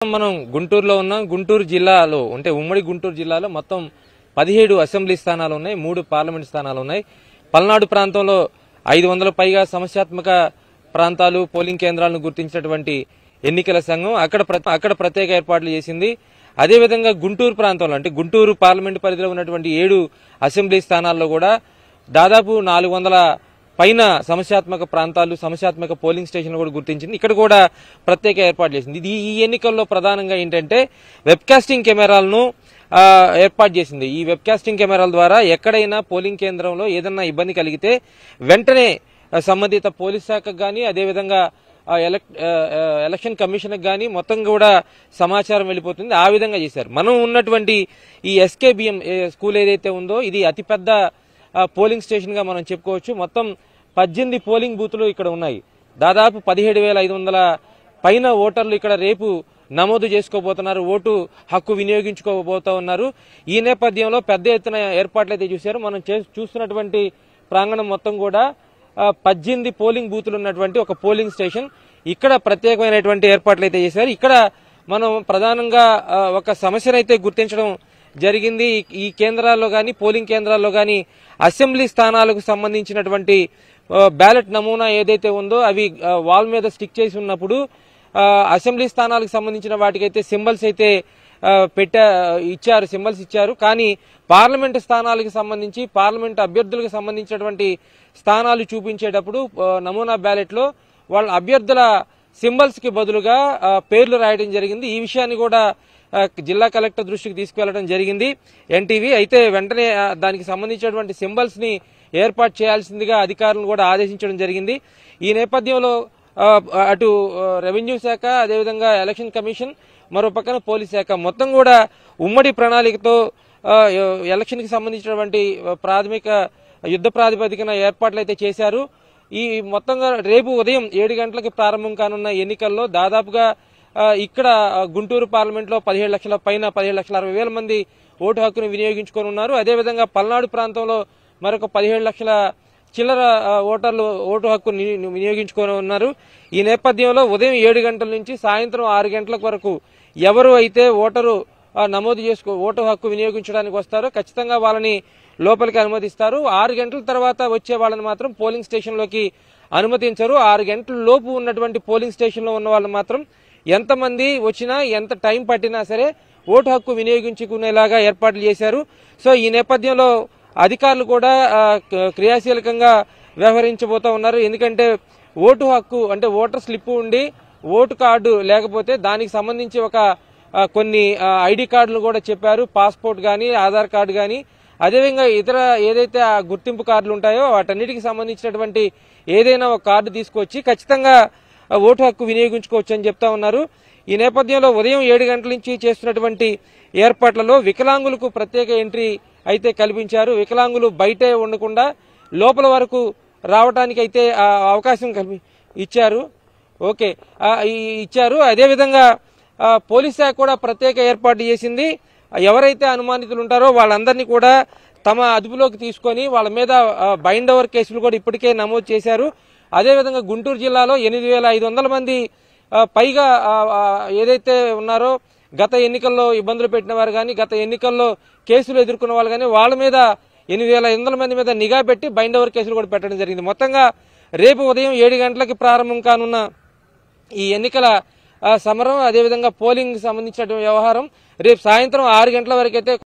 మనం గుంటూరులో ఉన్నాం. గుంటూరు జిల్లాలో అంటే ఉమ్మడి గుంటూరు జిల్లాలో మొత్తం 17 అసెంబ్లీ స్థానాలు ఉన్నాయి, 3 పార్లమెంట్ స్థానాలు ఉన్నాయి. పల్నాడు ప్రాంతంలో 500 పైగా సమస్యాత్మక ప్రాంతాలు పోలింగ్ కేంద్రాలను గుర్తించినటువంటి ఎన్నికల సంఘం అక్కడ ప్రత్యేక ఏర్పాట్లు చేసింది. అదేవిధంగా గుంటూరు ప్రాంతంలో అంటే గుంటూరు పార్లమెంట్ పరిధిలో ఉన్నటువంటి 7 అసెంబ్లీ స్థానాల్లో కూడా దాదాపు 400 పైన సమస్యాత్మక ప్రాంతాలు సమస్యాత్మక పోలింగ్ స్టేషన్లు కూడా గుర్తించింది. ఇక్కడ కూడా ప్రత్యేక ఏర్పాటు చేసింది. ఈ ఎన్నికల్లో ప్రధానంగా ఏంటంటే వెబ్కాస్టింగ్ కెమెరాలను ఏర్పాటు చేసింది. ఈ వెబ్కాస్టింగ్ కెమెరాల ద్వారా ఎక్కడైనా పోలింగ్ కేంద్రంలో ఏదన్నా ఇబ్బంది కలిగితే వెంటనే సంబంధిత పోలీస్ శాఖకు గానీ అదేవిధంగా ఎలక్షన్ కమిషన్ గానీ మొత్తం కూడా సమాచారం వెళ్ళిపోతుంది. ఆ విధంగా చేశారు. మనం ఉన్నటువంటి ఈ ఎస్కేబిఎం స్కూల్ ఏదైతే ఉందో ఇది అతిపెద్ద పోలింగ్ స్టేషన్ గా మనం చెప్పుకోవచ్చు. మొత్తం 18 పోలింగ్ బూతులు ఇక్కడ ఉన్నాయి. దాదాపు 17,500 పైన ఓటర్లు ఇక్కడ రేపు నమోదు చేసుకోబోతున్నారు, ఓటు హక్కు వినియోగించుకోబోతా ఉన్నారు. ఈ నేపథ్యంలో పెద్ద ఎత్తున ఏర్పాట్లు అయితే చూశారు. మనం చూస్తున్నటువంటి ప్రాంగణం మొత్తం కూడా 18 పోలింగ్ బూతులు ఉన్నటువంటి ఒక పోలింగ్ స్టేషన్. ఇక్కడ ప్రత్యేకమైనటువంటి ఏర్పాట్లు అయితే చేశారు. ఇక్కడ మనం ప్రధానంగా ఒక సమస్యనైతే గుర్తించడం జరిగింది. ఈ కేంద్రాల్లో గాని పోలింగ్ కేంద్రాల్లో గాని అసెంబ్లీ స్థానాలకు సంబంధించినటువంటి బ్యాలెట్ నమూనా ఏదైతే ఉందో అవి వాల్ మీద స్టిక్ చేసి ఉన్నప్పుడు అసెంబ్లీ స్థానాలకు సంబంధించిన వాటికైతే సింబల్స్ అయితే సింబల్స్ ఇచ్చారు. కానీ పార్లమెంటు స్థానాలకు సంబంధించి పార్లమెంటు అభ్యర్థులకు సంబంధించినటువంటి స్థానాలు చూపించేటప్పుడు నమూనా బ్యాలెట్ లో వాళ్ళ అభ్యర్థుల సింబల్స్ కి బదులుగా పేర్లు రాయడం జరిగింది. ఈ విషయాన్ని కూడా జిల్లా కలెక్టర్ దృష్టికి తీసుకువెళ్లడం జరిగింది ఎన్టీవీ. అయితే వెంటనే దానికి సంబంధించినటువంటి సింబల్స్ ని ఏర్పాటు చేయాల్సిందిగా అధికారులను కూడా ఆదేశించడం జరిగింది. ఈ నేపథ్యంలో అటు రెవెన్యూ శాఖ అదేవిధంగా ఎలక్షన్ కమిషన్ మరో పక్కన పోలీస్ శాఖ మొత్తం కూడా ఉమ్మడి ప్రణాళికతో ఎలక్షన్ కి సంబంధించినటువంటి ప్రాథమిక యుద్ధ ప్రాతిపదికన ఏర్పాట్లు అయితే చేశారు. ఈ మొత్తంగా రేపు ఉదయం 7 గంటలకు ప్రారంభం కానున్న ఎన్నికల్లో దాదాపుగా ఇక్కడ గుంటూరు పార్లమెంట్ లో 17 లక్షల పైన 17,60,000 మంది ఓటు హక్కును వినియోగించుకొని ఉన్నారు. అదేవిధంగా పల్నాడు ప్రాంతంలో మరొక 17 లక్షల చిల్లర ఓటర్లు ఓటు హక్కు వినియోగించుకొని ఉన్నారు. ఈ నేపథ్యంలో ఉదయం 7 గంటల నుంచి సాయంత్రం 6 గంటల వరకు ఎవరు అయితే ఓటరు నమోదు ఓటు హక్కు వినియోగించడానికి వస్తారో ఖచ్చితంగా వాళ్ళని లోపలికి అనుమతిస్తారు. 6 గంటల తర్వాత వచ్చే వాళ్ళని మాత్రం పోలింగ్ స్టేషన్ లోకి అనుమతించరు. 6 గంటల లోపు ఉన్నటువంటి పోలింగ్ స్టేషన్ లో ఉన్న వాళ్ళు మాత్రం ఎంతమంది వచ్చినా ఎంత టైం పట్టినా సరే ఓటు హక్కు వినియోగించుకునేలాగా ఏర్పాట్లు చేశారు. సో ఈ నేపథ్యంలో అధికారులు కూడా క్రియాశీలకంగా వ్యవహరించబోతా ఉన్నారు. ఎందుకంటే ఓటు హక్కు అంటే ఓటర్ స్లిప్ ఉండి ఓటు కార్డు లేకపోతే దానికి సంబంధించి కొన్ని ఐడి కార్డులు కూడా చెప్పారు. పాస్పోర్ట్ గానీ ఆధార్ కార్డు గానీ అదేవిధంగా ఇతర ఏదైతే ఆ గుర్తింపు కార్డులు ఉంటాయో వాటన్నిటికి సంబంధించినటువంటి ఏదైనా ఒక కార్డు తీసుకొచ్చి ఖచ్చితంగా ఓటు హక్కు వినియోగించుకోవచ్చు అని చెప్తా ఉన్నారు. ఈ నేపథ్యంలో ఉదయం 7 గంటల నుంచి చేస్తున్నటువంటి ఏర్పాట్లలో వికలాంగులకు ప్రత్యేక ఎంట్రీ అయితే కల్పించారు. వికలాంగులు బయటే ఉండకుండా లోపల వరకు రావడానికి అయితే అవకాశం ఇచ్చారు. అదేవిధంగా పోలీస్ శాఖ కూడా ప్రత్యేక ఏర్పాటు చేసింది. ఎవరైతే అనుమానితులు ఉంటారో వాళ్ళందరినీ కూడా తమ అదుపులోకి తీసుకొని వాళ్ళ మీద బైండ్ ఓవర్ కేసులు కూడా ఇప్పటికే నమోదు చేశారు. అదేవిధంగా గుంటూరు జిల్లాలో 8,500 మంది పైగా ఏదైతే ఉన్నారో గత ఎన్నికల్లో ఇబ్బందులు పెట్టిన వారు కానీ గత ఎన్నికల్లో కేసులు ఎదుర్కొన్న వాళ్ళు కానీ వాళ్ళ మీద 8,500 మంది మీద నిఘా పెట్టి బైండ్ ఓవర్ కేసులు కూడా పెట్టడం జరిగింది. మొత్తంగా రేపు ఉదయం 7 గంటలకి ప్రారంభం కానున్న ఈ ఎన్నికల సమరం అదేవిధంగా పోలింగ్ సంబంధించిన వ్యవహారం రేపు సాయంత్రం 6 గంటల వరకైతే